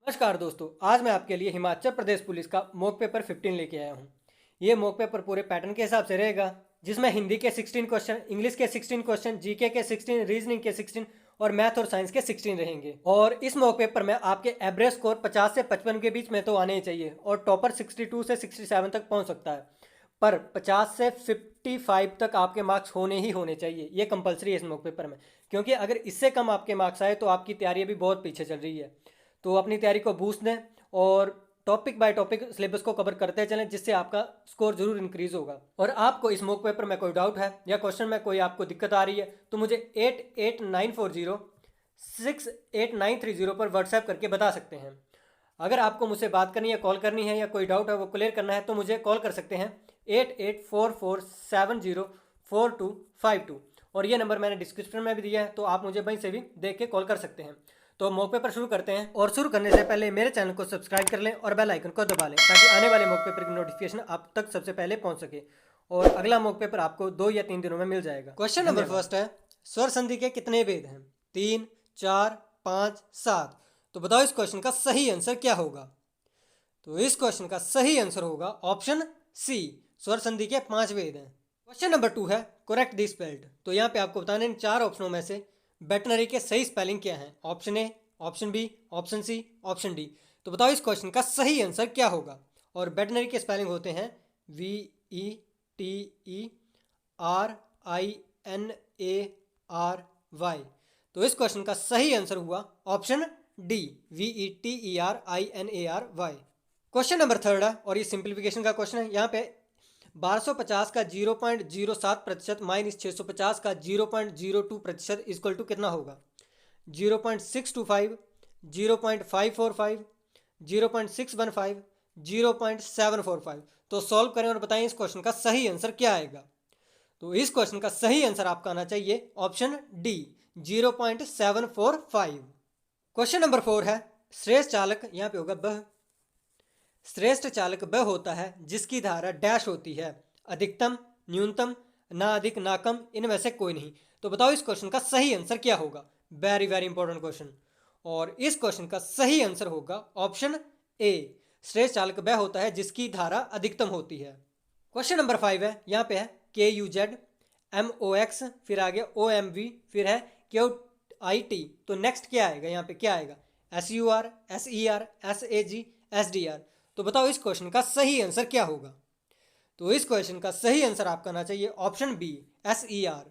नमस्कार दोस्तों, आज मैं आपके लिए हिमाचल प्रदेश पुलिस का मॉक पेपर 15 लेके आया हूँ। ये मॉक पेपर पूरे पैटर्न के हिसाब से रहेगा, जिसमें हिंदी के 16 क्वेश्चन, इंग्लिश के 16 क्वेश्चन, जीके के 16, रीजनिंग के 16 और मैथ और साइंस के 16 रहेंगे। और इस मॉक पेपर में आपके एवरेज स्कोर 50 से 55 के बीच में तो आने ही चाहिए और टॉपर 62 से 67 तक पहुँच सकता है। पर 50 से 55 तक आपके मार्क्स होने ही होने चाहिए, ये कंपलसरी है इस मॉक पेपर में। क्योंकि अगर इससे कम आपके मार्क्स आए तो आपकी तैयारी अभी बहुत पीछे चल रही है। तो अपनी तैयारी को बूस्ट दें और टॉपिक बाय टॉपिक सिलेबस को कवर करते चलें, जिससे आपका स्कोर जरूर इंक्रीज होगा। और आपको इस मॉक पेपर में कोई डाउट है या क्वेश्चन में कोई आपको दिक्कत आ रही है तो मुझे 8894068930 पर व्हाट्सएप करके बता सकते हैं। अगर आपको मुझसे बात करनी है, कॉल करनी है या कोई डाउट है वो क्लियर करना है तो मुझे कॉल कर सकते हैं 8844704252। और ये नंबर मैंने डिस्क्रिप्शन में भी दिया है, तो आप मुझे वहीं से भी देख के कॉल कर सकते हैं। तो मॉक पेपर शुरू करते हैं, और शुरू करने से पहले मेरे चैनल को सब्सक्राइब कर लें और बेल आइकन को दबा लें, ताकि आने वाले मॉक पेपर की नोटिफिकेशन आप तक सबसे पहले पहुंच सके। और अगला मॉक पेपर आपको 2 या 3 दिनों में मिल जाएगा। क्वेश्चन नंबर फर्स्ट है, स्वर संधि के कितने भेद हैं? 3, 4, 5, 7। तो बताओ इस क्वेश्चन का सही आंसर क्या होगा? तो इस क्वेश्चन का सही आंसर होगा ऑप्शन सी, स्वर संधि के 5 भेद हैं। क्वेश्चन नंबर 2 है, करेक्ट दी स्पेल्ड। तो यहाँ पे आपको बताना इन 4 ऑप्शनों में से वेटनरी के सही स्पेलिंग क्या है? Option A, option B, option C, option D. तो बताओ इस क्वेश्चन का सही आंसर क्या होगा? और वेटनरी के स्पेलिंग होते हैं VETERINARY। तो इस क्वेश्चन का सही आंसर हुआ option D, VETERINARY। Question number 3 है और ये सिंप्लीफिकेशन का क्वेश्चन है। यहाँ पे 1250 का 0.07% माइनस 650 का 0.02% इक्वल टू कितना होगा? 0.625, 0.545, 0.615, 0.745। तो सॉल्व करें और बताएं इस क्वेश्चन का सही आंसर क्या आएगा। तो इस क्वेश्चन का सही आंसर आपका आना चाहिए ऑप्शन डी, 0.745। क्वेश्चन नंबर 4 है, श्रेष्ठ चालक, यहाँ पे होगा बह। श्रेष्ठ चालक वह होता है जिसकी धारा डैश होती है, अधिकतम, न्यूनतम, ना अधिक ना कम, इनमें से कोई नहीं। तो बताओ इस क्वेश्चन का सही आंसर क्या होगा? Very very important question. और इस क्वेश्चन का सही आंसर होगा ऑप्शन ए, श्रेष्ठ चालक वह होता है जिसकी धारा अधिकतम होती है। क्वेश्चन नंबर 5 है, यहाँ पे है KUZ MOX, फिर आगे OMV, फिर है QIT। तो नेक्स्ट क्या आएगा? यहाँ पे क्या आएगा? SUR, SER, SAG, SDR। तो बताओ इस क्वेश्चन का सही आंसर क्या होगा? तो इस क्वेश्चन का सही आंसर आपका आना चाहिए option B, SER।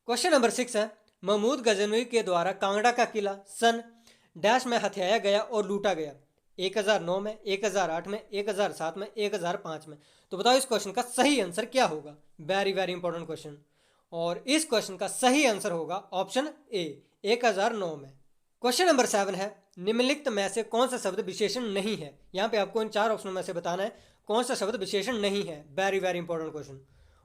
Question number 6 है, महमूद गजनवी के द्वारा कांगड़ा का किला सन डैश में हथियाया गया और लूटा गया? 1009 में, 1008 में, 1007 में, 1005 में। तो बताओ इस क्वेश्चन का सही आंसर क्या होगा? Very very important question. और इस क्वेश्चन का सही आंसर होगा ऑप्शन ए, 1009 में। क्वेश्चन नंबर 7 है, निम्नलिखित में से कौन सा शब्द विशेषण नहीं है? यहाँ पे आपको इन 4 ऑप्शनों में से बताना है कौन सा शब्द विशेषण नहीं है। Very very important question.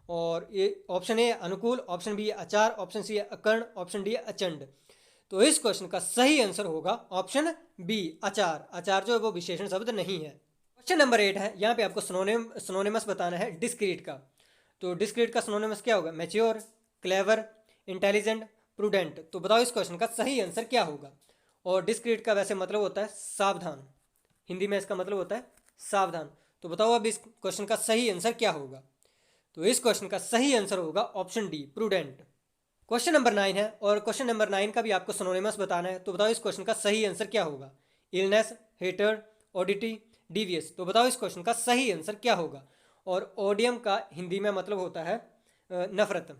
और ये ऑप्शन ए अनुकूल, ऑप्शन बी अचार, ऑप्शन सी अकर्ण, ऑप्शन डी अचंड। तो इस क्वेश्चन का सही आंसर होगा ऑप्शन बी, अचार। अचार जो है वो विशेषण शब्द नहीं है। क्वेश्चन नंबर 8 है, यहाँ पे आपको सिनोनिमस बताना है डिस्क्रीट का। तो डिस्क्रीट का सिनोनिमस क्या होगा? Mature, clever, intelligent, prudent. तो बताओ इस क्वेश्चन का सही आंसर क्या होगा? और डिस्क्रीट का वैसे मतलब होता है सावधान, हिंदी में इसका मतलब होता है सावधान। तो बताओ अब इस क्वेश्चन का सही आंसर क्या होगा? तो इस क्वेश्चन का सही आंसर होगा option D, prudent. Question number 9 है और क्वेश्चन नंबर 9 का भी आपको सिनोनिमस बताना है। तो बताओ इस क्वेश्चन का सही आंसर क्या होगा? Illness, hater, oddity, devious. तो बताओ इस क्वेश्चन का सही आंसर क्या होगा? और ओडियम का हिंदी में मतलब होता है नफरत,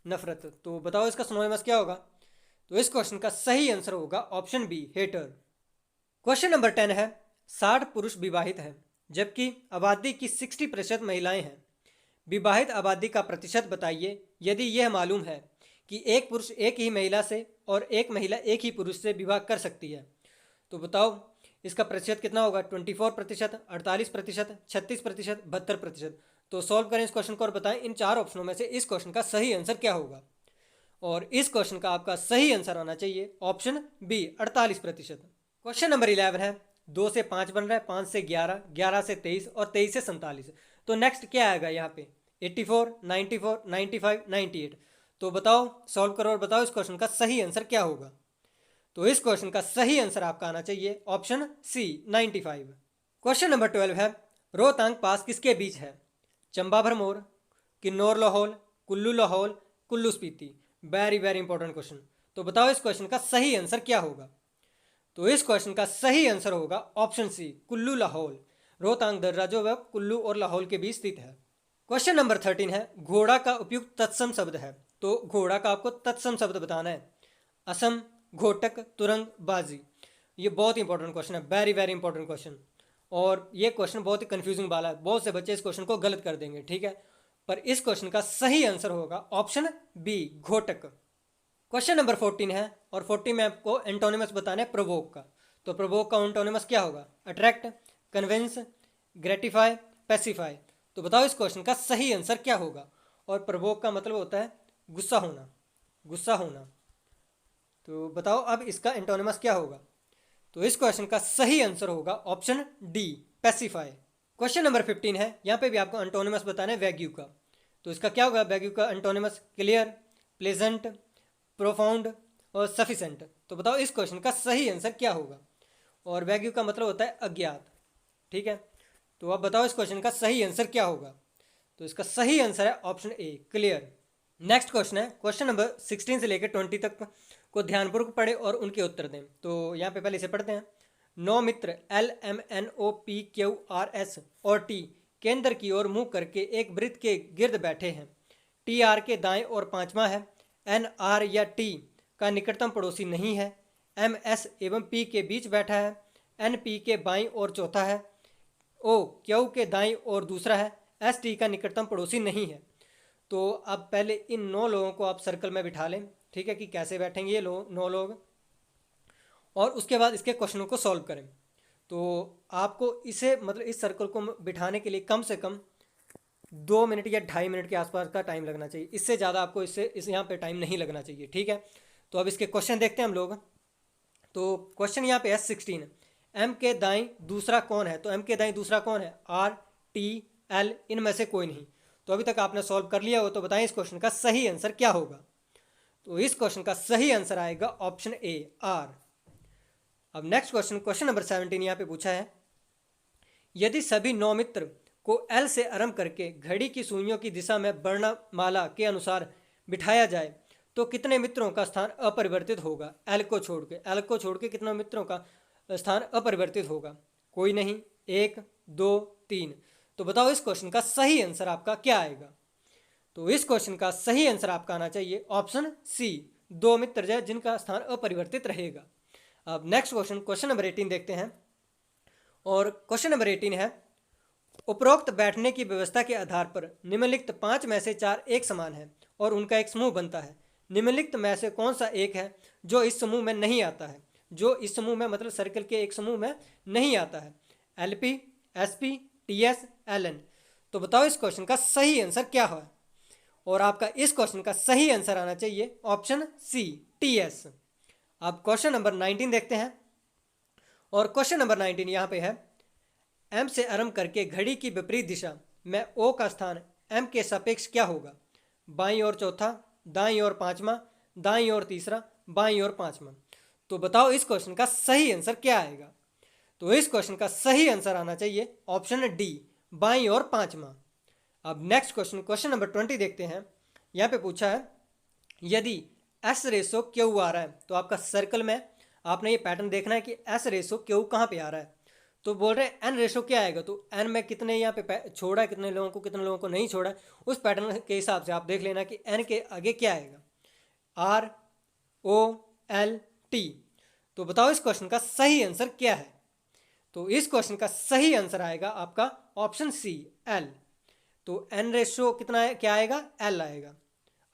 नफरत। तो बताओ इसका सिनोनिमस क्या होगा? तो इस क्वेश्चन का सही आंसर होगा option B, hater. Question number 10 है, 60 पुरुष विवाहित हैं जबकि आबादी की 60% महिलाएं हैं। विवाहित आबादी का प्रतिशत बताइए यदि यह मालूम है कि एक पुरुष एक ही महिला से और एक महिला एक ही पुरुष से विवाह कर सकती है। तो बताओ इसका प्रतिशत कितना होगा? 24%, 48%, 36%, 72%। तो सॉल्व करें इस क्वेश्चन को और बताएं इन 4 ऑप्शनों में से इस क्वेश्चन का सही आंसर क्या होगा। और इस क्वेश्चन का आपका सही आंसर आना चाहिए ऑप्शन बी, 48%। क्वेश्चन नंबर 11 है, 2 से 5 बन रहा है, 5 से 11, 11 से 23 और 23 से 47। तो नेक्स्ट क्या आएगा यहाँ पे? 84, 94, 95, 98। तो बताओ, सॉल्व करो और बताओ इस क्वेश्चन का सही आंसर क्या होगा। तो इस क्वेश्चन का सही आंसर आपका आना चाहिए ऑप्शन सी 95। क्वेश्चन नंबर 12 है, रोहतांग पास किसके बीच है? Chamba Bharmour, Kinnaur Lahaul, Kullu Lahaul, Kullu Spiti. Very very important question. तो बताओ इस क्वेश्चन का सही आंसर क्या होगा? तो इस क्वेश्चन का सही आंसर होगा ऑप्शन सी कुल्लू लाहौल। रोहतांग दर्रा जो है कुल्लू और लाहौल के बीच स्थित है। क्वेश्चन नंबर 13 है, घोड़ा का उपयुक्त तत्सम शब्द है। तो घोड़ा का आपको तत्सम शब्द बताना है। असम, घोटक, तुरंग, बाजी। ये बहुत इंपॉर्टेंट क्वेश्चन है, वेरी वेरी इंपॉर्टेंट क्वेश्चन। और ये क्वेश्चन बहुत ही कंफ्यूजिंग वाला है, बहुत से बच्चे इस क्वेश्चन को गलत कर देंगे, ठीक है। पर इस क्वेश्चन का सही आंसर होगा ऑप्शन बी घोटक। क्वेश्चन नंबर 14 है, और 14 में आपको एंटोनिमस बताना है प्रोवोक का। तो प्रोवोक का एंटोनिमस क्या होगा? Attract, convince, gratify, pacify. तो बताओ इस क्वेश्चन का सही आंसर क्या होगा? और प्रोवोक का मतलब होता है गुस्सा होना, गुस्सा होना। तो बताओ अब इसका एंटोनिमस क्या होगा? तो इस क्वेश्चन का सही आंसर होगा option D pacify. Question number 15 है, यहाँ पे भी आपको एंटोनिमस बताना है वैग्यू का। तो इसका क्या होगा वैग्यू का एंटोनिमस? क्लियर, प्लेजेंट, प्रोफाउंड और सफिशेंट। तो बताओ इस क्वेश्चन का सही आंसर क्या होगा? और वैग्यू का मतलब होता है अज्ञात, ठीक है। तो अब बताओ इस क्वेश्चन का सही आंसर क्या होगा? तो इसका सही आंसर है ऑप्शन ए क्लियर। नेक्स्ट क्वेश्चन है, क्वेश्चन नंबर 16 से लेकर 20 तक को ध्यानपूर्वक पढ़े और उनके उत्तर दें। तो यहाँ पे पहले इसे पढ़ते हैं। 9 मित्र LMNOPQRS और T केंद्र की ओर मुंह करके एक वृत्त के गिर्द बैठे हैं। TR के दाएं और पांचवा है। NR या T का निकटतम पड़ोसी नहीं है। MS एवं P के बीच बैठा है। NP के बाईं और चौथा है। O Q के दाईं और दूसरा है। ST का निकटतम पड़ोसी नहीं है। तो अब पहले इन 9 लोगों को आप सर्कल में बिठा लें, ठीक है, कि कैसे बैठेंगे ये 9 लोग, और उसके बाद इसके क्वेश्चनों को सॉल्व करें। तो आपको इसे मतलब इस सर्कल को बिठाने के लिए कम से कम 2 मिनट या 2.5 मिनट के आसपास का टाइम लगना चाहिए। इससे ज़्यादा आपको इस यहाँ पे टाइम नहीं लगना चाहिए, ठीक है। तो अब इसके क्वेश्चन देखते हैं हम लोग। तो क्वेश्चन यहाँ पे है 16। M के दाईं दूसरा कौन है? तो M के दाईं दूसरा कौन है? R, T, L, इनमें से कोई नहीं। तो अभी तक आपने सॉल्व कर लिया हो, तो बताएं इस क्वेश्चन का सही आंसर क्या होगा? तो इस क्वेश्चन का सही आंसर आएगा ऑप्शन ए R। अब नेक्स्ट क्वेश्चन, क्वेश्चन नंबर 17 यहाँ पे पूछा है, यदि सभी 9 मित्र को L से आरंभ करके घड़ी की सुइयों की दिशा में वर्णमाला के अनुसार बिठाया जाए तो कितने मित्रों का स्थान अपरिवर्तित होगा? L को छोड़ के कितने मित्रों का स्थान अपरिवर्तित होगा? कोई नहीं, 1, 2, 3। तो बताओ इस क्वेश्चन का सही आंसर आपका क्या आएगा? तो इस क्वेश्चन का सही आंसर आपका आना चाहिए ऑप्शन सी 2 मित्र है जिनका स्थान अपरिवर्तित रहेगा। अब नेक्स्ट क्वेश्चन, क्वेश्चन नंबर 18 देखते हैं। और क्वेश्चन नंबर 18 है, उपरोक्त बैठने की व्यवस्था के आधार पर निम्नलिखित 5 में से 4 एक समान है और उनका एक समूह बनता है। निम्नलिखित में से कौन सा एक है जो इस समूह में नहीं आता है? जो इस समूह में मतलब सर्कल के एक समूह में नहीं आता है। LP, SP, TS, LN। तो बताओ इस क्वेश्चन का सही आंसर क्या है? और आपका इस क्वेश्चन का सही आंसर आना चाहिए ऑप्शन सी TS। अब क्वेश्चन नंबर 19 देखते हैं। और क्वेश्चन नंबर 19 यहाँ पे है, M से आरंभ करके घड़ी की विपरीत दिशा में O का स्थान M के सापेक्ष क्या होगा? बाईं ओर चौथा, दाईं ओर पांचवा, दाईं ओर तीसरा, बाईं ओर पांचवा। तो बताओ इस क्वेश्चन का सही आंसर क्या आएगा? तो इस क्वेश्चन का सही आंसर आना चाहिए ऑप्शन डी बाईं ओर पांचवा। अब नेक्स्ट क्वेश्चन, क्वेश्चन नंबर 20 देखते हैं। यहाँ पे पूछा है, यदि S रेशो क्यू आ रहा है तो आपका सर्कल में आपने ये पैटर्न देखना है कि S रेशो क्यू कहाँ पे आ रहा है। तो बोल रहे हैं N रेशो क्या आएगा? तो N में कितने यहाँ पे छोड़ा है, कितने लोगों को नहीं छोड़ा है, उस पैटर्न के हिसाब से आप देख लेना कि N के आगे क्या आएगा। R, O, L, T। तो बताओ इस क्वेश्चन का सही आंसर क्या है? तो इस क्वेश्चन का सही आंसर आएगा आपका ऑप्शन सी L। तो N रेशो कितना है, क्या आएगा? L आएगा।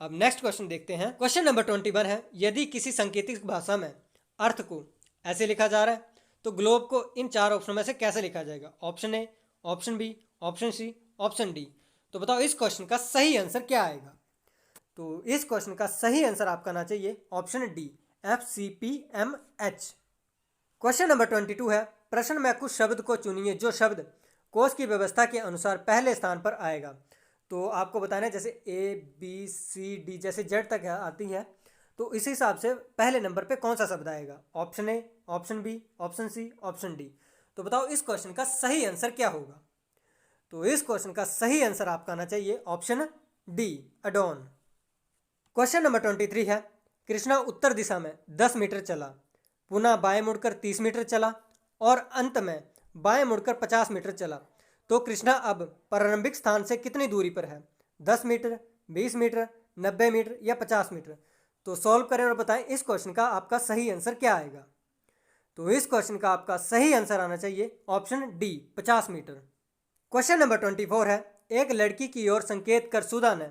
अब नेक्स्ट क्वेश्चन देखते हैं। क्वेश्चन नंबर 21 है, यदि किसी सांकेतिक भाषा में अर्थ को ऐसे लिखा जा रहा है तो ग्लोब को इन 4 ऑप्शन में से कैसे लिखा जाएगा? Option A, option B, option C, option D. तो बताओ इस क्वेश्चन का सही आंसर क्या आएगा? तो इस क्वेश्चन का सही आंसर आपका आना चाहिए option D FCPMH। Question number 22 है, प्रश्न में कुछ शब्द को चुनिए जो शब्द कोश की व्यवस्था के अनुसार पहले स्थान पर आएगा। तो आपको बताना है जैसे A, B, C, D जैसे Z तक आती है, तो इसी हिसाब से पहले नंबर पे कौन सा शब्द आएगा, option A, option B, option C, option D. तो बताओ इस क्वेश्चन का सही आंसर क्या होगा। तो इस क्वेश्चन का सही आंसर आपका आना चाहिए ऑप्शन डी, अडोन। क्वेश्चन नंबर 23 है, कृष्णा उत्तर दिशा में 10 मीटर चला, पुनः बाएं मुड़कर 30 मीटर चला और अंत में बाएं मुड़कर 50 मीटर चला, तो कृष्णा अब प्रारंभिक स्थान से कितनी दूरी पर है, 10 मीटर, 20 मीटर, 90 मीटर या 50 मीटर। तो सॉल्व करें और बताएं इस क्वेश्चन का आपका सही आंसर क्या आएगा। तो इस क्वेश्चन का आपका सही आंसर आना चाहिए option D, 50 metre. Question number 24 है, एक लड़की की ओर संकेत कर सुधा ने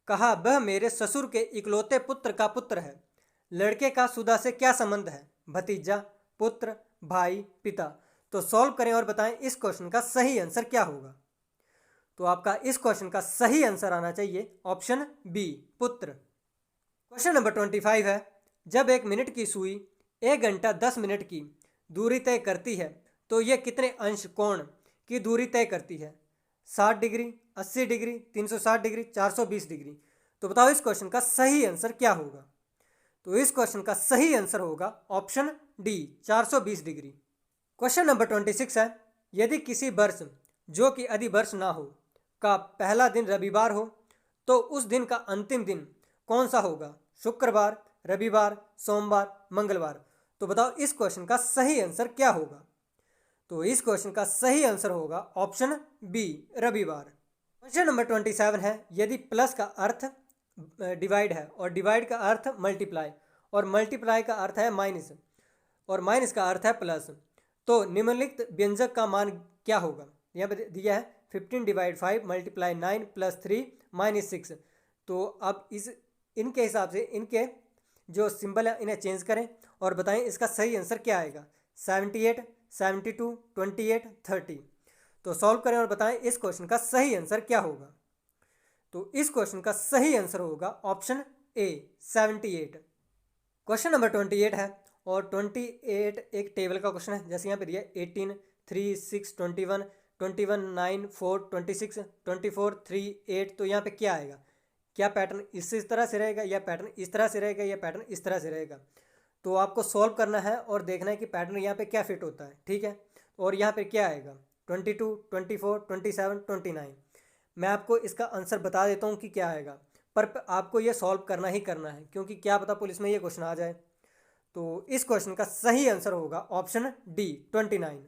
कहा वह मेरे ससुर के इकलौते पुत्र का पुत्र है। लड़के का सुधा से क्या संबंध है, भतीजा, पुत्र, भाई, पिता। तो सॉल्व करें और बताएं इस क्वेश्चन का सही आंसर क्या होगा। तो आपका इस क्वेश्चन का सही आंसर आना चाहिए ऑप्शन बी, पुत्र। क्वेश्चन नंबर 25 है, जब 1 मिनट की सुई 1 घंटा 10 मिनट की दूरी तय करती है तो यह कितने अंश कोण की दूरी तय करती है, 60 डिग्री, 80 डिग्री, 360 डिग्री, 420 डिग्री। तो बताओ इस क्वेश्चन का सही आंसर क्या होगा। तो इस क्वेश्चन का सही आंसर होगा option D, 420 degree. Question number 26 है, यदि किसी वर्ष जो कि अधिवर्ष ना हो का पहला दिन रविवार हो तो उस दिन का अंतिम दिन कौन सा होगा, शुक्रवार, रविवार, सोमवार, मंगलवार। तो बताओ इस क्वेश्चन का सही आंसर क्या होगा। तो इस क्वेश्चन का सही आंसर होगा ऑप्शन बी, रविवार। क्वेश्चन नंबर 27 है, यदि प्लस का अर्थ डिवाइड है और डिवाइड का अर्थ मल्टीप्लाई और मल्टीप्लाई का अर्थ है माइनस और माइनस का अर्थ है प्लस, तो निम्नलिखित व्यंजक का मान क्या होगा। यहाँ पर दिया है 15 डिवाइड 5 मल्टीप्लाई 9 प्लस 3 माइनस 6। तो अब इनके हिसाब से इनके जो सिंबल है इन्हें चेंज करें और बताएं इसका सही आंसर क्या आएगा, 78, 72, 28, 30। तो सॉल्व करें और बताएं इस क्वेश्चन का सही आंसर क्या होगा। तो इस क्वेश्चन का सही आंसर होगा ऑप्शन ए, 78। क्वेश्चन नंबर 28 है और 28 एक टेबल का क्वेश्चन है, जैसे यहाँ पे दिया 18, 3, 6, 21, 21, 9, 4, 26, 24, 3, 8। तो यहाँ पे क्या आएगा, क्या पैटर्न इस तरह से रहेगा या पैटर्न इस तरह से रहेगा या पैटर्न इस तरह से रहेगा। तो आपको सॉल्व करना है और देखना है कि पैटर्न यहाँ पे क्या फिट होता है, ठीक है। और यहाँ पे क्या आएगा, 22, 24, 27, 29। मैं आपको इसका आंसर बता देता हूँ कि क्या आएगा, पर आपको ये सॉल्व करना ही करना है क्योंकि क्या पता पुलिस में ये क्वेश्चन आ जाए। तो इस क्वेश्चन का सही आंसर होगा ऑप्शन डी, 29।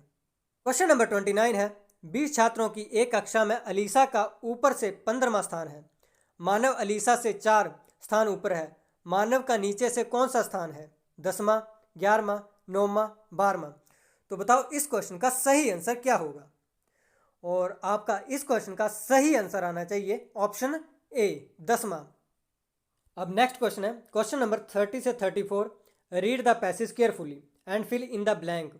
क्वेश्चन नंबर 29 है, 20 छात्रों की एक कक्षा में अलीसा का ऊपर से 15वां स्थान है, मानव अलीसा से 4 स्थान ऊपर है, मानव का नीचे से कौन सा स्थान है, 10वां, 11वां, 9वां, 12वां। तो बताओ इस क्वेश्चन का सही आंसर क्या होगा। और आपका इस क्वेश्चन का सही आंसर आना चाहिए ऑप्शन ए, 10वां। अब नेक्स्ट क्वेश्चन है, क्वेश्चन नंबर 30 से 34। Read the passage carefully and fill in the blank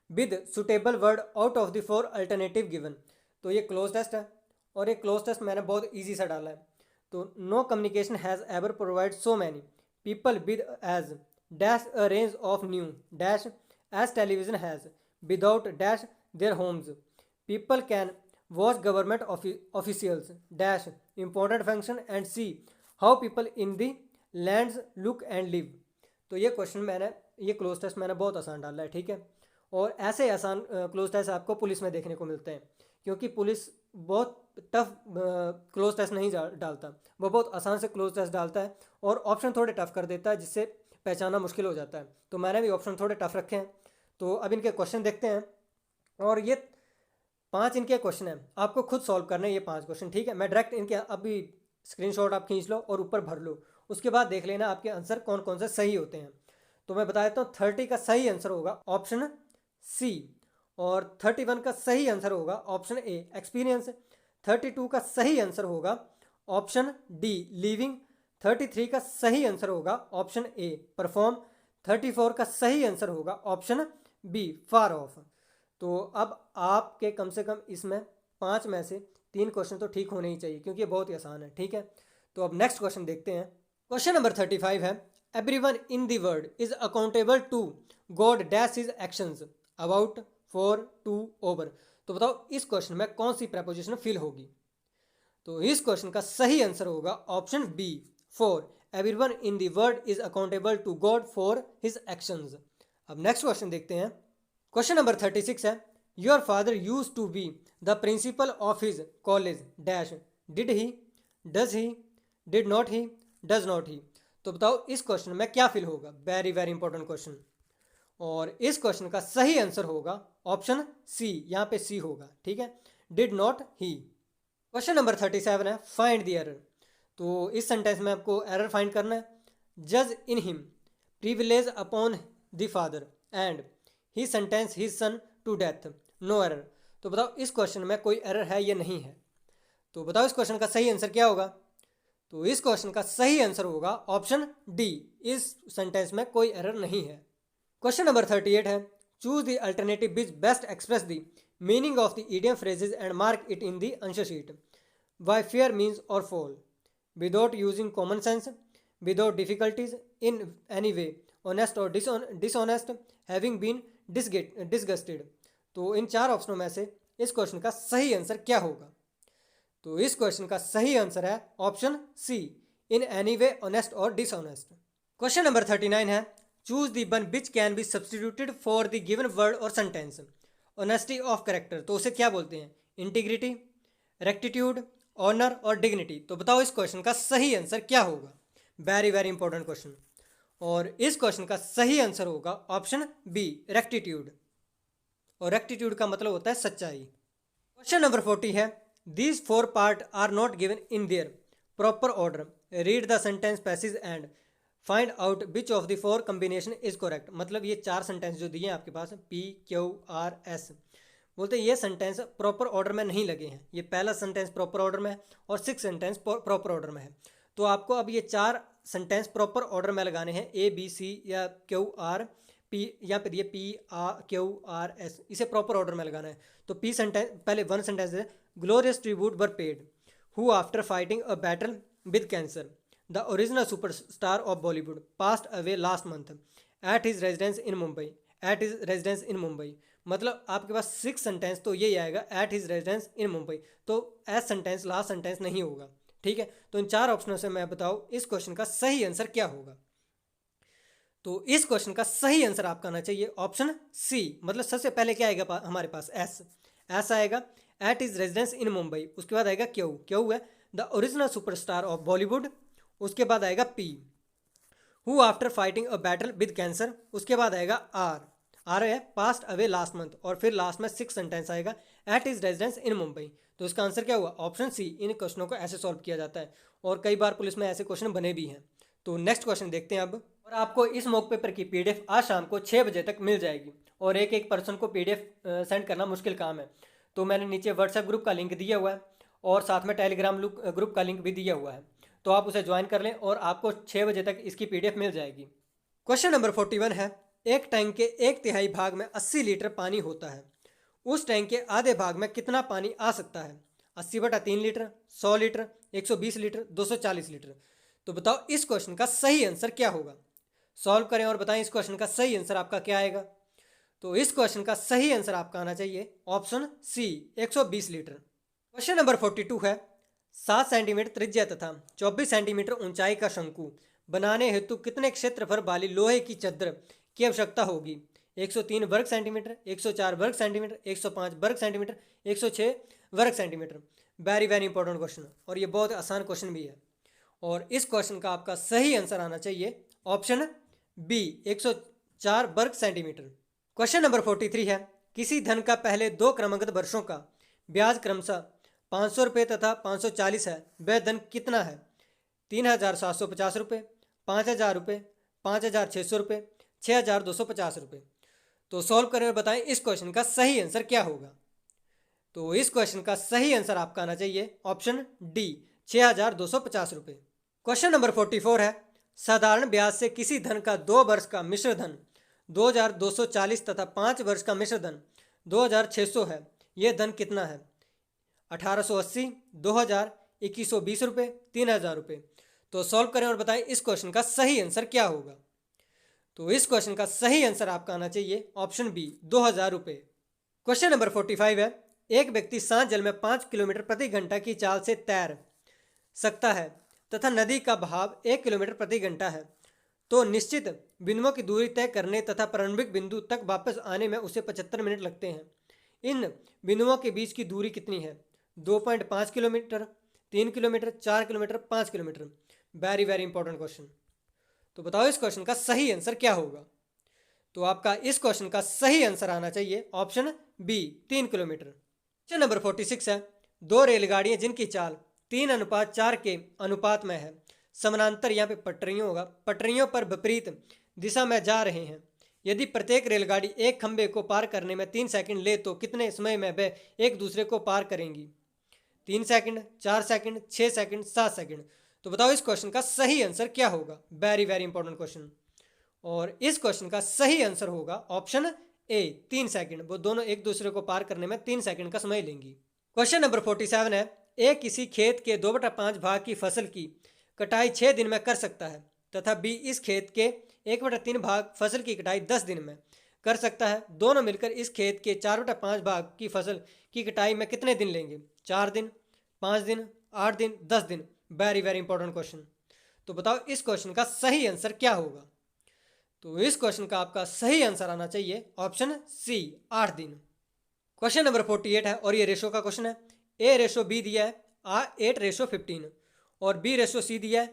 with suitable word out of the 4 alternative given. तो ये क्लोज टेस्ट है और ये क्लोज टेस्ट मैंने बहुत ईजी सा डाला है। तो no communication has ever provide so many people with age dash a range of new dash age television has without dash their homes people can watch government officials dash important function and see how people in the lands look and live. तो ये question ये cloze test मैंने बहुत आसान डाला है, ठीक है। और ऐसे आसान क्लोज टेस्ट आपको पुलिस में देखने को मिलते हैं क्योंकि पुलिस बहुत टफ क्लोज टेस्ट नहीं डालता, वो बहुत आसान से क्लोज टेस्ट डालता है और ऑप्शन थोड़े टफ कर देता है जिससे पहचानना मुश्किल हो जाता है। तो मैंने भी ऑप्शन थोड़े टफ रखे हैं। तो अब इनके क्वेश्चन देखते हैं और ये 5 इनके क्वेश्चन हैं, आपको खुद सॉल्व करने हैं ये 5 क्वेश्चन, ठीक है। मैं डायरेक्ट इनके अभी स्क्रीनशॉट आप खींच लो और ऊपर भर लो, उसके बाद देख लेना आपके आंसर कौन कौन से सही होते हैं। तो मैं बता देता हूँ 30 का सही आंसर होगा ऑप्शन सी और 31 का सही आंसर होगा ऑप्शन ए, एक्सपीरियंस। 32 का सही आंसर होगा ऑप्शन डी, लिविंग। 33 का सही आंसर होगा ऑप्शन ए, परफॉर्म। 34 का सही आंसर होगा ऑप्शन बी, फार ऑफ। तो अब आपके कम से कम इसमें 5 में से 3 क्वेश्चन तो ठीक होने ही चाहिए क्योंकि ये बहुत ही आसान है, ठीक है। तो अब नेक्स्ट क्वेश्चन देखते हैं। क्वेश्चन नंबर 35 है, everyone in the world is accountable to God dash his actions about, for, to, over. तो बताओ इस क्वेश्चन में कौन सी प्रपोजिशन फिल होगी। तो इस क्वेश्चन का सही आंसर होगा option B, for. Everyone in the world is accountable to God for his actions. अब नेक्स्ट क्वेश्चन देखते हैं। क्वेश्चन नंबर 36 है, your father use to be the principal of his college dash, did he, does he, did not he, does not he. तो बताओ इस question में क्या fill होगा। Very very important question. और इस क्वेश्चन का सही आंसर होगा ऑप्शन सी, यहाँ पे सी होगा। ठीक है, did not he. Question number 37 है, फाइंड द एरर। तो इस सेंटेंस में आपको एरर फाइंड करना है। जज in him privilege upon the father and he sentence his son to death, no error. तो बताओ इस क्वेश्चन में कोई एरर है या नहीं है। तो बताओ इस क्वेश्चन का सही आंसर क्या होगा। तो इस क्वेश्चन का सही आंसर होगा ऑप्शन डी, इस सेंटेंस में कोई एरर नहीं है। क्वेश्चन नंबर 38 है, choose the alternative which best express the meaning of the idiom phrases and mark it in the answer sheet. By fair means or foul, without using common sense, without difficulties, in any way, honest और dishonest, having been disgusted. तो इन चार ऑप्शनों में से इस question का सही answer क्या होगा। तो इस क्वेश्चन का सही आंसर है option C, in any way, honest और डिसऑनेस्ट। क्वेश्चन नंबर 39 है, choose the one which can be substituted for the given word और सेंटेंस। ऑनेस्टी ऑफ कैरेक्टर, तो उसे क्या बोलते हैं, इंटीग्रिटी, रेक्टिट्यूड, ऑनर और डिग्निटी। तो बताओ इस क्वेश्चन का सही आंसर क्या होगा। Very very important question. और इस क्वेश्चन का सही आंसर होगा ऑप्शन बी, रेक्टिट्यूड। और रेक्टिट्यूड का मतलब होता है सच्चाई। क्वेश्चन नंबर 40 है, these four part are not given in their proper order, read the sentence passage and find out which of the four combination is correct. मतलब ये चार सेंटेंस जो दिए हैं आपके पास, पी क्यू आर एस, बोलते हैं ये सेंटेंस प्रॉपर ऑर्डर में नहीं लगे हैं। ये पहला सेंटेंस प्रॉपर ऑर्डर में है और 6 सेंटेंस प्रॉपर ऑर्डर में है। तो आपको अब ये चार सेंटेंस प्रॉपर ऑर्डर में लगाने हैं, ए बी सी या क्यू आर पी, यहाँ पे दिए P R Q R S, इसे प्रॉपर ऑर्डर में लगाना है। तो पी सेंटेंस, पहले वन सेंटेंस है, glorious tribute were paid who after fighting a battle with cancer the original superstar of Bollywood passed away last month at his residence in Mumbai, at his residence in Mumbai. मतलब आपके पास 6 sentence तो यही आएगा, at his residence in Mumbai. तो S sentence last sentence नहीं होगा। ठीक है, तो इन चार ऑप्शनों से मैं बताऊँ इस क्वेश्चन का सही आंसर क्या होगा। तो इस क्वेश्चन का सही आंसर आपका आना चाहिए ऑप्शन सी। मतलब सबसे पहले क्या आएगा हमारे पास, एस, एस आएगा, eight is residence in Mumbai, उसके बाद आएगा क्यू, क्यू है the original superstar of Bollywood, उसके बाद आएगा P, who after fighting a battle with cancer, उसके बाद आएगा आर, आर है पास्ट अवे लास्ट मंथ, और फिर लास्ट में 6 सेंटेंस आएगा, eight is residence in Mumbai. तो इसका आंसर क्या हुआ, ऑप्शन सी। इन क्वेश्चनों को ऐसे सॉल्व किया जाता है और कई बार पुलिस में ऐसे क्वेश्चन बने भी हैं। तो नेक्स्ट क्वेश्चन देखते हैं अब। और आपको इस मॉक पेपर की पीडीएफ आज शाम को 6 बजे तक मिल जाएगी और एक एक पर्सन को पीडीएफ सेंड करना मुश्किल काम है। तो मैंने नीचे व्हाट्सएप ग्रुप का लिंक दिया हुआ है और साथ में टेलीग्राम ग्रुप का लिंक भी दिया हुआ है, तो आप उसे ज्वाइन कर लें और आपको 6 बजे तक इसकी पीडीएफ मिल जाएगी। क्वेश्चन नंबर 41 है, एक टैंक के 1/3 भाग में 80 लीटर पानी होता है, उस टैंक के आधे भाग में कितना पानी आ सकता है। 80/3 लीटर, 100 लीटर, 120 लीटर, 240 लीटर। तो बताओ इस क्वेश्चन का सही आंसर क्या होगा। सॉल्व करें और बताएं इस क्वेश्चन का सही आंसर आपका क्या आएगा। तो इस क्वेश्चन का सही आंसर आपका आना चाहिए option C, 120 litre. Question number 42 है, 7 सेंटीमीटर त्रिज्या तथा 24 सेंटीमीटर ऊंचाई का शंकु बनाने हेतु कितने क्षेत्रफल वाली लोहे की चद्दर की आवश्यकता होगी। 103 वर्ग सेंटीमीटर, 104 वर्ग सेंटीमीटर, 105 वर्ग सेंटीमीटर, 106 वर्ग centimetre. Very very important question और ये बहुत आसान क्वेश्चन भी है। और इस क्वेश्चन का आपका सही आंसर आना चाहिए ऑप्शन बी, 104 वर्ग सेंटीमीटर। क्वेश्चन नंबर 43 है, किसी धन का पहले 2 क्रमांकित वर्षों का ब्याज क्रमशः 500 रुपये तथा 540 है, वह धन कितना है। 3750 रुपये, 5000 रुपये, 5600 रुपये, 6250 रुपये। तो सॉल्व करें और बताएं इस क्वेश्चन का सही आंसर क्या होगा। तो इस क्वेश्चन का सही आंसर आपका आना चाहिए ऑप्शन डी, 6250 रुपये। क्वेश्चन नंबर 44 है, साधारण ब्याज से किसी धन का 2 वर्ष का मिश्र धन 2240 तथा 5 वर्ष का मिश्र धन 2600 है, यह धन कितना है। 1880, 2000, 2120 रुपये, 3000 रुपये। तो सॉल्व करें और बताएं इस क्वेश्चन का सही आंसर क्या होगा। तो इस क्वेश्चन का सही आंसर आपका आना चाहिए ऑप्शन बी, 2000 रुपये। क्वेश्चन नंबर 45 है, एक व्यक्ति शांत जल में 5 किलोमीटर प्रति घंटा की चाल से तैर सकता है, तथा नदी का बहाव 1 किलोमीटर प्रति घंटा है तो निश्चित बिंदुओं की दूरी तय करने तथा प्रारंभिक बिंदु तक वापस आने में उसे 75 मिनट लगते हैं। इन बिंदुओं के बीच की दूरी कितनी है? 2.5 kilometre, 3 kilometre, 4 kilometre, 5 kilometre. Very very important question. तो बताओ इस क्वेश्चन का सही आंसर क्या होगा? तो आपका इस क्वेश्चन का सही आंसर आना चाहिए option B, 3 kilometre. Question number 46 है, दो रेलगाड़ियां जिनकी चाल 3:4 के अनुपात में है, समानांतर यहाँ पे पटरियों होगा, पटरियों पर विपरीत दिशा में जा रहे हैं। यदि प्रत्येक रेलगाड़ी एक खंभे को पार करने में 3 सेकंड ले तो कितने समय में वे एक दूसरे को पार करेंगी? 3 सेकंड, 4 सेकंड, 6 सेकंड, 7 सेकंड। तो बताओ इस क्वेश्चन का सही आंसर क्या होगा? Very very important question. और इस क्वेश्चन का सही आंसर होगा ऑप्शन ए, 3 सेकंड। वो दोनों एक दूसरे को पार करने में 3 सेकंड का समय लेंगी। क्वेश्चन नंबर 47 है, ए किसी खेत के 2/5 भाग की फसल की कटाई 6 दिन में कर सकता है तथा बी इस खेत के 1/3 भाग फसल की कटाई 10 दिन में कर सकता है। दोनों मिलकर इस खेत के 4/5 भाग की फसल की कटाई में कितने दिन लेंगे? 4 दिन, 5 दिन, 8 दिन, 10 दिन। Very very important question. तो बताओ इस क्वेश्चन का सही आंसर क्या होगा? तो इस क्वेश्चन का आपका सही आंसर आना चाहिए ऑप्शन सी, 8 दिन। क्वेश्चन नंबर 48 है और ये रेशो का क्वेश्चन है। ए रेशो बी दिया है 8:15 और बी रेशो सी दिया है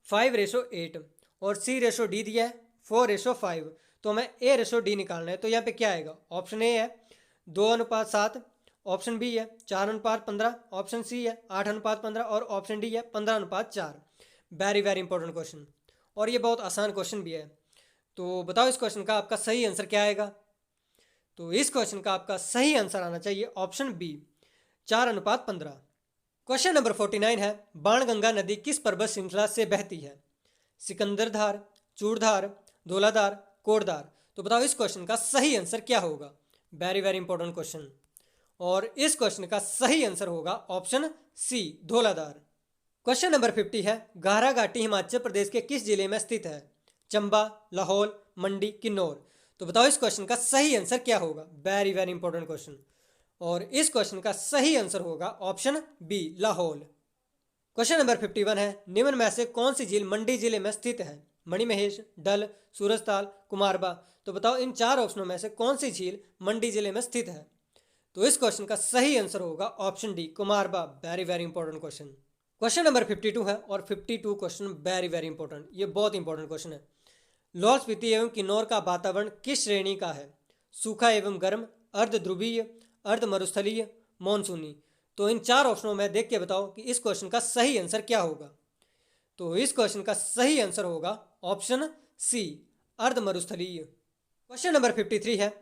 5:8 और सी रेशो डी दिया है 4:5। तो हमें ए रेशो डी निकालना है। तो यहाँ पे क्या आएगा? ऑप्शन ए है 2:7, ऑप्शन बी है 4:15, ऑप्शन सी है 8:15 और ऑप्शन डी है 15:4। वेरी वेरी इंपॉर्टेंट क्वेश्चन और ये बहुत आसान क्वेश्चन भी है। तो बताओ इस क्वेश्चन का आपका सही आंसर क्या आएगा? तो इस क्वेश्चन का आपका सही आंसर आना चाहिए ऑप्शन बी, 4:15। क्वेश्चन नंबर 49 है, बाणगंगा नदी किस पर्वत श्रृंखला से बहती है? सिकंदरधार, चूड़धार, धौलाधार, कोटधार। तो बताओ इस क्वेश्चन का सही आंसर क्या होगा? वेरी वेरी इंपॉर्टेंट क्वेश्चन और इस क्वेश्चन का सही आंसर होगा option C, Dhauladhar. Question number 50 है, गाहरा घाटी हिमाचल प्रदेश के किस जिले में स्थित है? चंबा, लाहौल, मंडी, किन्नौर। तो बताओ इस क्वेश्चन का सही आंसर क्या होगा? वेरी वेरी इंपॉर्टेंट क्वेश्चन और इस क्वेश्चन का सही आंसर होगा option B, Lahaul. Question number 51 है, निम्न में से कौन सी झील मंडी जिले में स्थित है? मणिमहेश, डल, सूरजताल, कुमारबा। तो बताओ इन 4 ऑप्शनों में से कौन सी झील मंडी जिले में स्थित है? तो इस क्वेश्चन का सही आंसर होगा ऑप्शन डी, कुमारबा। Very very important question. Question number 52 है और 52 क्वेश्चन वेरी वेरी इंपॉर्टेंट, ये बहुत इंपॉर्टेंट क्वेश्चन है। लाहौल स्पीति एवं किन्नौर का वातावरण किस श्रेणी का है? सूखा एवं गर्म, अर्ध ध्रुवीय, अर्ध मरुस्थलीय, मानसूनी। तो इन 4 ऑप्शनों में देख के बताओ कि इस क्वेश्चन का सही आंसर क्या होगा? तो इस क्वेश्चन का सही आंसर होगा ऑप्शन सी, अर्ध मरुस्थलीय। क्वेश्चन नंबर 53 है,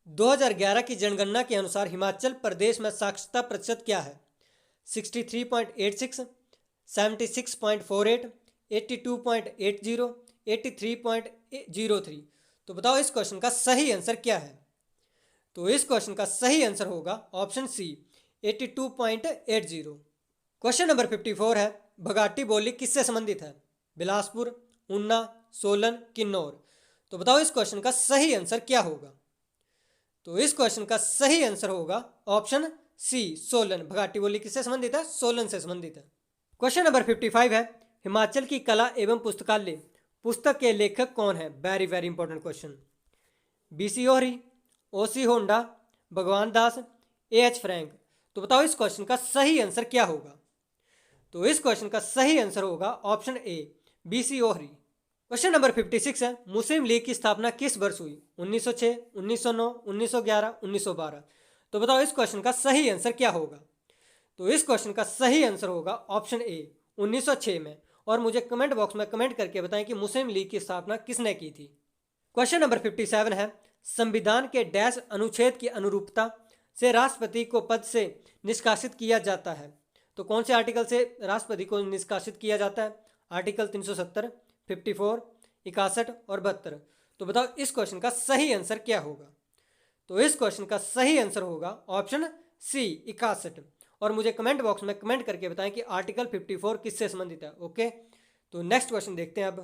2011 की जनगणना के अनुसार हिमाचल प्रदेश में साक्षरता प्रतिशत क्या है? 63.86, 76.48, 82.80, 83.03। तो बताओ इस क्वेश्चन का सही आंसर क्या है? तो इस क्वेश्चन का सही आंसर होगा ऑप्शन सी, 82.80। क्वेश्चन नंबर 54 है, भगाटी बोली किससे संबंधित है? बिलासपुर, ऊना, सोलन, किन्नौर। तो बताओ इस क्वेश्चन का सही आंसर क्या होगा? तो इस क्वेश्चन का सही आंसर होगा ऑप्शन सी, सोलन। भगाटी बोली किससे संबंधित है? सोलन से संबंधित है। क्वेश्चन नंबर 55 है, हिमाचल की कला एवं पुस्तकालय पुस्तक के लेखक कौन है? Very very important question. BC Ohri, OC Honda, भगवान दास, AH फ्रैंक। तो बताओ इस क्वेश्चन का सही आंसर क्या होगा? तो इस क्वेश्चन का सही आंसर होगा option A, BC Ohri. Question number 56 है, मुस्लिम लीग की स्थापना किस वर्ष हुई? 1906, 1909, 1911, 1912। तो बताओ इस क्वेश्चन का सही आंसर क्या होगा? तो इस क्वेश्चन का सही आंसर होगा ऑप्शन ए, 1906 में। और मुझे कमेंट बॉक्स में कमेंट करके बताएं कि मुस्लिम लीग की स्थापना किसने की थी। क्वेश्चन नंबर 57 है, संविधान के डैश अनुच्छेद की अनुरूपता से राष्ट्रपति को पद से निष्कासित किया जाता है? तो कौन से आर्टिकल से राष्ट्रपति को निष्कासित किया जाता है? आर्टिकल 370, 54, 61 और 72। तो बताओ इस क्वेश्चन का सही आंसर क्या होगा? तो इस क्वेश्चन का सही आंसर होगा ऑप्शन सी, 61। और मुझे कमेंट बॉक्स में कमेंट करके बताएं कि आर्टिकल 54 किससे संबंधित है। ओके, तो नेक्स्ट क्वेश्चन देखते हैं अब।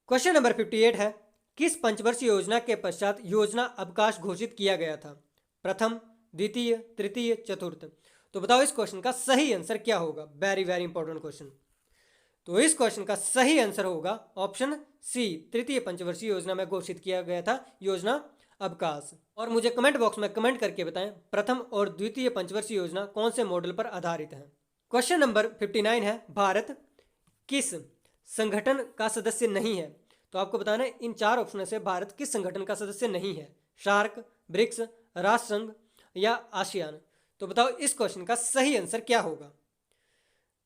क्वेश्चन नंबर 58 है, किस पंचवर्षीय योजना के पश्चात योजना अवकाश घोषित किया गया था? प्रथम, द्वितीय, तृतीय, चतुर्थ। तो बताओ इस क्वेश्चन का सही आंसर क्या होगा? Very very important question. तो इस क्वेश्चन का सही आंसर होगा ऑप्शन सी, तृतीय पंचवर्षीय योजना में घोषित किया गया था योजना अवकाश। और मुझे कमेंट बॉक्स में कमेंट करके बताएं प्रथम और द्वितीय पंचवर्षीय योजना कौन से मॉडल पर आधारित है। क्वेश्चन नंबर 59 है, भारत किस संगठन का सदस्य नहीं है। तो आपको बताना है इन चार ऑप्शन से भारत किस संगठन का सदस्य नहीं है, सार्क, ब्रिक्स, राष्ट्र संघ या आसियान। तो बताओ इस क्वेश्चन का सही आंसर क्या होगा।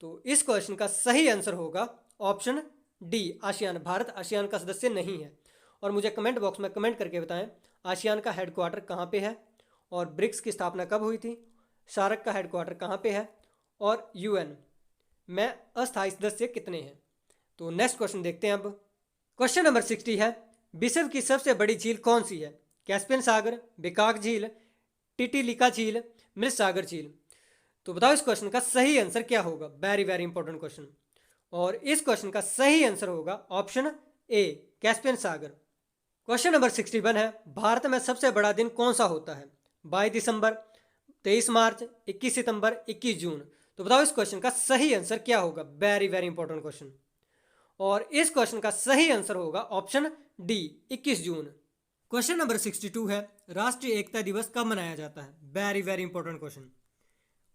तो इस क्वेश्चन का सही आंसर होगा option D, ASEAN. Bharat ASEAN का सदस्य नहीं है। और मुझे कमेंट बॉक्स में कमेंट करके बताएं आसियान का हेडक्वार्टर कहाँ पे है, और ब्रिक्स की स्थापना कब हुई थी, सार्क का हेडक्वार्टर कहाँ पे है, और यूएन में अस्थायी सदस्य कितने हैं। तो नेक्स्ट क्वेश्चन देखते हैं अब। क्वेश्चन नंबर 60 है, विश्व की सबसे बड़ी झील कौन सी है। कैस्पियन सागर, बेकाक झील, टिटिलिका झील, मृत सागर झील। तो बताओ इस क्वेश्चन का सही आंसर क्या होगा। Very very important question. और इस क्वेश्चन का सही आंसर होगा option A, Caspian Sagar. Question number 61 है, भारत में सबसे बड़ा दिन कौन सा होता है। 22 दिसंबर, 23 मार्च, 21 सितंबर, 21 जून। तो बताओ इस क्वेश्चन का सही आंसर क्या होगा। Very very important question. और इस क्वेश्चन का सही आंसर होगा ऑप्शन डी, 21 जून। क्वेश्चन नंबर 62 है, राष्ट्रीय एकता दिवस कब मनाया जाता है। Very very important question.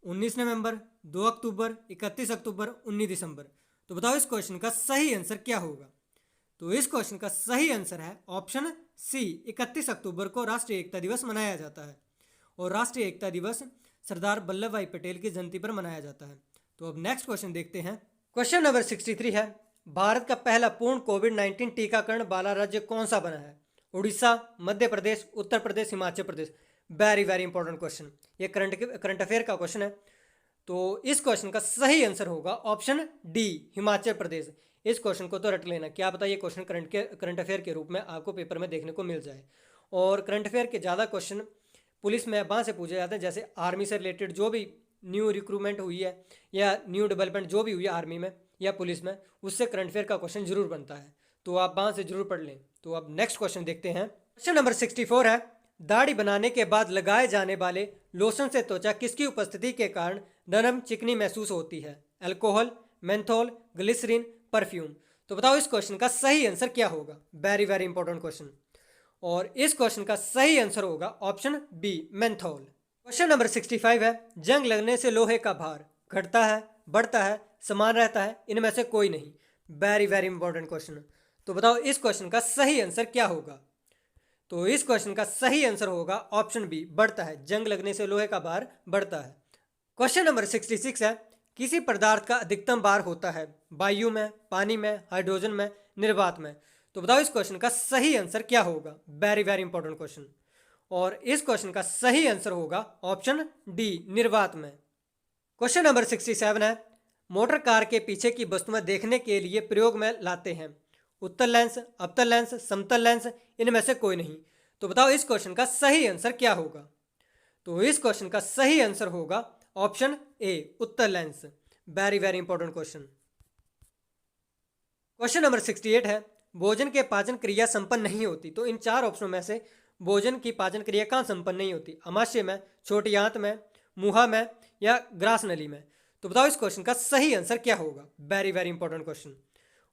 19 नवंबर, 2 अक्टूबर, 31 अक्टूबर, 19 दिसंबर। तो बताओ इस क्वेश्चन का सही आंसर क्या होगा। तो इस क्वेश्चन का सही आंसर है ऑप्शन सी, 31 अक्टूबर को राष्ट्रीय एकता दिवस मनाया जाता है। और राष्ट्रीय एकता दिवस सरदार वल्लभ भाई पटेल की जयंती पर मनाया जाता है। तो अब नेक्स्ट क्वेश्चन देखते हैं। क्वेश्चन नंबर 63 है, भारत का पहला पूर्ण कोविड-19 टीकाकरण वाला राज्य कौन सा बना है। Orissa, Madhya Pradesh, Uttar Pradesh, Himachal Pradesh. Very very important question. ये करंट अफेयर का क्वेश्चन है। तो इस क्वेश्चन का सही आंसर होगा ऑप्शन डी, हिमाचल प्रदेश। इस क्वेश्चन को तो रट लेना, क्या पता ये क्वेश्चन करंट अफेयर के रूप में आपको पेपर में देखने को मिल जाए। और करंट अफेयर के ज़्यादा क्वेश्चन पुलिस में वहाँ से पूछे जाते हैं, जैसे आर्मी से रिलेटेड जो भी न्यू रिक्रूटमेंट हुई है या न्यू डेवलपमेंट जो भी हुई है आर्मी में या पुलिस में, उससे करंट अफेयर का क्वेश्चन जरूर बनता है। तो आप वहाँ से जरूर पढ़ लें। तो अब नेक्स्ट क्वेश्चन देखते हैं। क्वेश्चन नंबर 64 है, दाढ़ी बनाने के बाद लगाए जाने वाले लोशन से त्वचा किसकी उपस्थिति के कारण नरम चिकनी महसूस होती है। Alcohol, menthol, glycerine, perfume. तो बताओ इस क्वेश्चन का सही आंसर क्या होगा। Very very important question. और इस क्वेश्चन का सही आंसर होगा option B, menthol. Question number 65 है, जंग लगने से लोहे का भार घटता है, बढ़ता है, समान रहता है, इनमें से कोई नहीं। Very very important question. तो बताओ इस क्वेश्चन का सही आंसर क्या होगा। तो इस क्वेश्चन का सही आंसर होगा ऑप्शन बी, बढ़ता है। जंग लगने से लोहे का भार बढ़ता है। क्वेश्चन नंबर 66 है, किसी पदार्थ का अधिकतम भार होता है वायु में, पानी में, हाइड्रोजन में, निर्वात में। तो बताओ इस क्वेश्चन का सही आंसर क्या होगा। Very very important question. और इस क्वेश्चन का सही आंसर होगा ऑप्शन डी, निर्वात में। क्वेश्चन नंबर 67 है, मोटर कार के पीछे की वस्तुएं देखने के लिए प्रयोग में लाते हैं। उत्तल लेंस, अवतल लेंस, समतल लेंस, इनमें से कोई नहीं। तो बताओ इस क्वेश्चन का सही आंसर क्या होगा। तो इस क्वेश्चन का सही आंसर होगा ऑप्शन ए, उत्तल lens. Very very important question. Question number 68 है, भोजन के पाचन क्रिया संपन्न नहीं होती। तो इन चार ऑप्शनों में से भोजन की पाचन क्रिया कहाँ संपन्न नहीं होती। अमाशय में, छोटी आंत में, मुहा में या ग्रास नली में। तो बताओ इस क्वेश्चन का सही आंसर क्या होगा। Very very important question.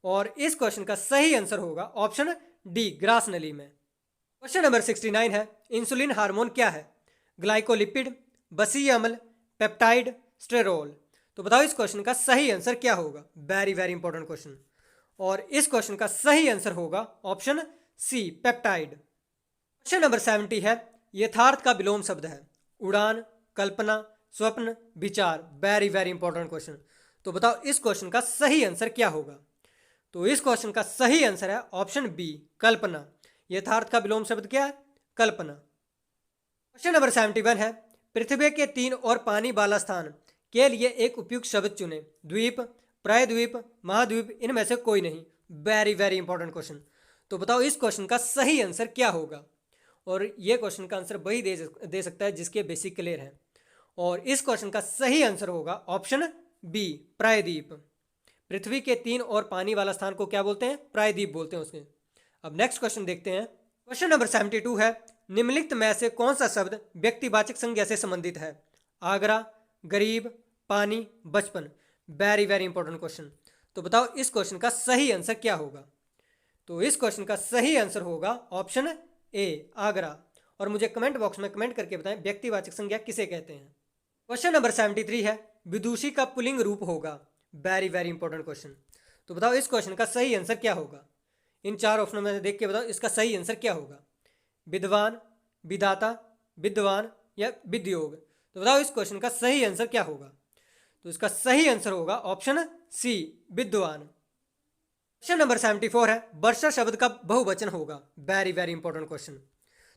और इस क्वेश्चन का सही आंसर होगा ऑप्शन डी, ग्रास नली में। क्वेश्चन नंबर 69 है, इंसुलिन हार्मोन क्या है। ग्लाइकोलिपिड, बसीय अम्ल, पेप्टाइड, स्टेरोल। तो बताओ इस क्वेश्चन का सही आंसर क्या होगा। Very very important question. और इस क्वेश्चन का सही आंसर होगा option C, peptide. Question number 70 है, यथार्थ का विलोम शब्द है। उड़ान, कल्पना, स्वप्न, विचार। Very very important question. तो बताओ इस क्वेश्चन का सही आंसर क्या होगा। तो इस क्वेश्चन का सही आंसर है ऑप्शन बी, कल्पना। यथार्थ का विलोम शब्द क्या है, कल्पना। क्वेश्चन नंबर 71 है, पृथ्वी के 3 और पानी वाला स्थान के लिए एक उपयुक्त शब्द चुने। द्वीप, प्रायद्वीप, महाद्वीप, इनमें से कोई नहीं। Very very important question. तो बताओ इस क्वेश्चन का सही आंसर क्या होगा। और ये क्वेश्चन का आंसर वही दे सकता है जिसके बेसिक क्लियर है। और इस क्वेश्चन का सही आंसर होगा ऑप्शन बी, प्रायद्वीप। पृथ्वी के 3 और पानी वाला स्थान को क्या बोलते हैं, प्रायद्वीप बोलते हैं उसके। अब नेक्स्ट क्वेश्चन देखते हैं। क्वेश्चन नंबर 72 है, निम्नलिखित में से कौन सा शब्द व्यक्तिवाचक संज्ञा से संबंधित है। आगरा, गरीब, पानी, बचपन। Very very important question. तो बताओ इस क्वेश्चन का सही आंसर क्या होगा। तो इस क्वेश्चन का सही आंसर होगा ऑप्शन ए, आगरा। और मुझे कमेंट बॉक्स में कमेंट करके बताएं व्यक्तिवाचक संज्ञा किसे कहते हैं। क्वेश्चन नंबर 73 है, विदुषी का पुल्लिंग रूप होगा। Very very important question. तो बताओ इस क्वेश्चन का सही आंसर क्या होगा। इन 4 ऑप्शनों में देख के बताओ इसका सही आंसर क्या होगा। विद्वान, विधाता, विद्वान या विद्योग। तो बताओ इस क्वेश्चन का सही आंसर क्या होगा। तो इसका सही आंसर होगा ऑप्शन सी, विद्वान। क्वेश्चन नंबर 74 है, वर्षा शब्द का बहुवचन होगा। Very very important question.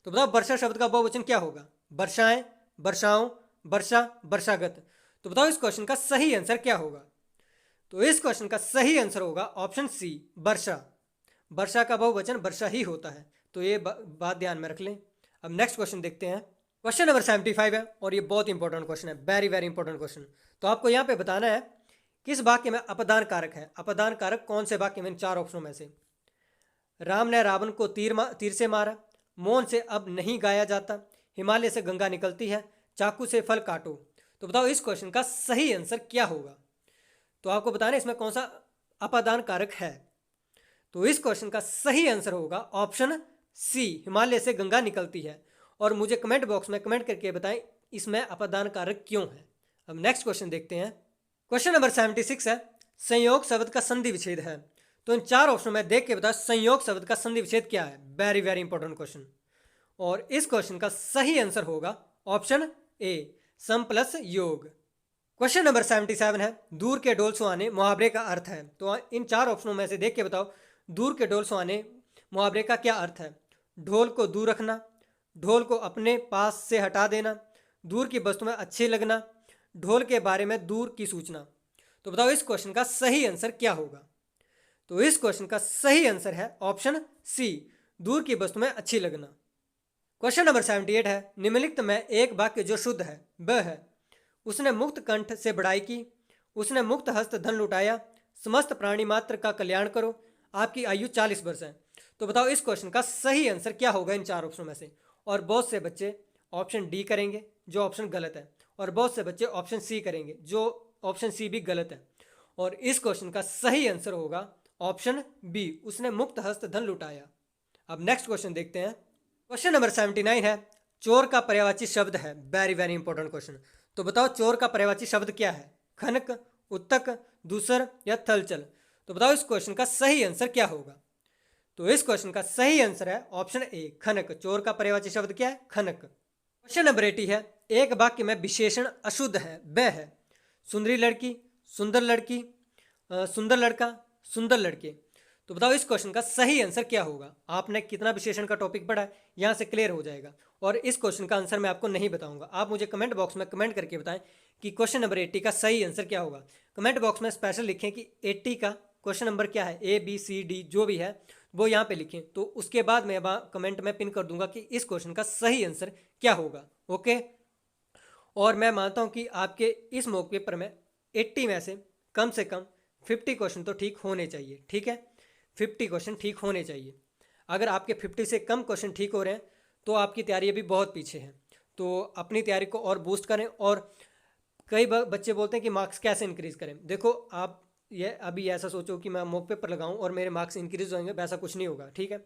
तो बताओ वर्षा शब्द का बहुवचन क्या होगा। वर्षाएं, वर्षाओं, वर्षा, वर्षागत। तो बताओ इस क्वेश्चन का सही आंसर क्या होगा। तो इस क्वेश्चन का सही आंसर होगा ऑप्शन सी, वर्षा। वर्षा का बहुवचन वर्षा ही होता है, तो ये बात ध्यान में रख लें। अब नेक्स्ट क्वेश्चन देखते हैं। क्वेश्चन नंबर 75 है और ये बहुत इंपॉर्टेंट क्वेश्चन है, वेरी वेरी इंपॉर्टेंट क्वेश्चन। तो आपको यहाँ पे बताना है किस वाक्य में अपदान कारक है। अपदान कारक कौन से वाक्य में, 4 ऑप्शनों में से। राम ने रावण को तीर से मारा, मौन से अब नहीं गाया जाता, हिमालय से गंगा निकलती है, चाकू से फल काटो। तो बताओ इस क्वेश्चन का सही आंसर क्या होगा। तो आपको बताना है इसमें कौन सा अपदान कारक है। तो इस क्वेश्चन का सही आंसर होगा ऑप्शन सी, हिमालय से गंगा निकलती है। और मुझे कमेंट बॉक्स में कमेंट करके बताएं इसमें अपदान कारक क्यों है। अब नेक्स्ट क्वेश्चन देखते हैं। क्वेश्चन नंबर 76 है, संयोग शब्द का संधि विच्छेद है। तो इन 4 ऑप्शन में देख के बताओ संयोग शब्द का संधि विच्छेद क्या है। Very very important question. और इस क्वेश्चन का सही आंसर होगा ऑप्शन ए, सम प्लस योग। क्वेश्चन नंबर 77 है, दूर के डोल सुहाने मुहावरे का अर्थ है। तो इन 4 ऑप्शनों में से देख के बताओ दूर के डोल सुहाने मुहावरे का क्या अर्थ है। ढोल को दूर रखना, ढोल को अपने पास से हटा देना, दूर की वस्तु में अच्छे लगना, ढोल के बारे में दूर की सूचना। तो बताओ इस क्वेश्चन का सही आंसर क्या होगा। तो इस क्वेश्चन का सही आंसर है ऑप्शन सी, दूर की वस्तु में अच्छी लगना। क्वेश्चन नंबर 78 है, निम्नलिखित में एक वाक्य जो शुद्ध है वह है, उसने मुक्त कंठ से बड़ाई की, उसने मुक्त हस्त धन लुटाया, समस्त प्राणी मात्र का कल्याण करो, आपकी आयु 40 वर्ष है। तो बताओ इस क्वेश्चन का सही आंसर क्या होगा इन 4 ऑप्शनों में से। और बहुत से बच्चे ऑप्शन डी करेंगे जो ऑप्शन गलत है, और बहुत से बच्चे ऑप्शन सी करेंगे जो ऑप्शन सी भी गलत है। और इस क्वेश्चन का सही आंसर होगा ऑप्शन बी, उसने मुक्त हस्त धन लुटाया। अब नेक्स्ट क्वेश्चन देखते हैं। क्वेश्चन नंबर 79 है, चोर का पर्यायवाची शब्द है। Very very important question. तो बताओ चोर का पर्यायवाची शब्द क्या है। खनक, उत्तक, दूसर या थलचल। तो बताओ इस क्वेश्चन का सही आंसर क्या होगा। तो इस क्वेश्चन का सही आंसर है ऑप्शन ए, खनक। चोर का पर्यायवाची शब्द क्या है, खनक। क्वेश्चन नंबर 80 है, एक वाक्य में विशेषण अशुद्ध है वह है, सुंदरी लड़की, सुंदर लड़की, सुंदर लड़का, सुंदर लड़के। तो बताओ इस क्वेश्चन का सही आंसर क्या होगा। आपने कितना विशेषण का टॉपिक पढ़ा है यहाँ से क्लियर हो जाएगा। और इस क्वेश्चन का आंसर मैं आपको नहीं बताऊंगा, आप मुझे कमेंट बॉक्स में कमेंट करके बताएं कि क्वेश्चन नंबर 80 का सही आंसर क्या होगा। कमेंट बॉक्स में स्पेशल लिखें कि 80 का क्वेश्चन नंबर क्या है, ए बी सी डी जो भी है वो यहाँ पे लिखें। तो उसके बाद मैं कमेंट में पिन कर दूंगा कि इस क्वेश्चन का सही आंसर क्या होगा। ओके। और मैं मानता हूँ कि आपके इस मॉक पेपर में 80 में से कम 50 क्वेश्चन तो ठीक होने चाहिए। ठीक है, 50 क्वेश्चन ठीक होने चाहिए। अगर आपके 50 से कम क्वेश्चन ठीक हो रहे हैं तो आपकी तैयारी अभी बहुत पीछे है। तो अपनी तैयारी को और बूस्ट करें। और कई बच्चे बोलते हैं कि मार्क्स कैसे इंक्रीज करें। देखो आप ये अभी ऐसा सोचो कि मैं मॉक पेपर लगाऊं और मेरे मार्क्स इंक्रीज होंगे, वैसा कुछ नहीं होगा। ठीक है,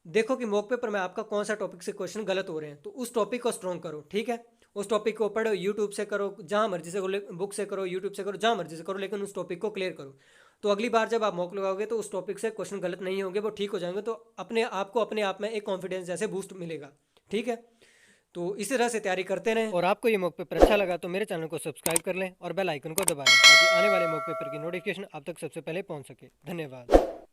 देखो कि मॉक पेपर में आपका कौन सा टॉपिक से क्वेश्चन गलत हो रहे हैं, तो उस टॉपिक को स्ट्रॉन्ग करो। ठीक है, उस टॉपिक को पढ़ो, यूट्यूब से करो, जहाँ मर्जी से करो, बुक से करो, यूट्यूब से करो, जहाँ मर्जी से करो, लेकिन उस टॉपिक को क्लियर करो। तो अगली बार जब आप मॉक लगाओगे तो उस टॉपिक से क्वेश्चन गलत नहीं होंगे, वो ठीक हो जाएंगे। तो अपने आप में एक कॉन्फिडेंस जैसे बूस्ट मिलेगा। ठीक है, तो इसी तरह से तैयारी करते रहें। और आपको ये मॉक पेपर अच्छा लगा तो मेरे चैनल को सब्सक्राइब कर लें और बेल आइकन को दबा लें ताकि आने वाले मॉक पेपर की नोटिफिकेशन आप तक सबसे पहले पहुंच सके। धन्यवाद।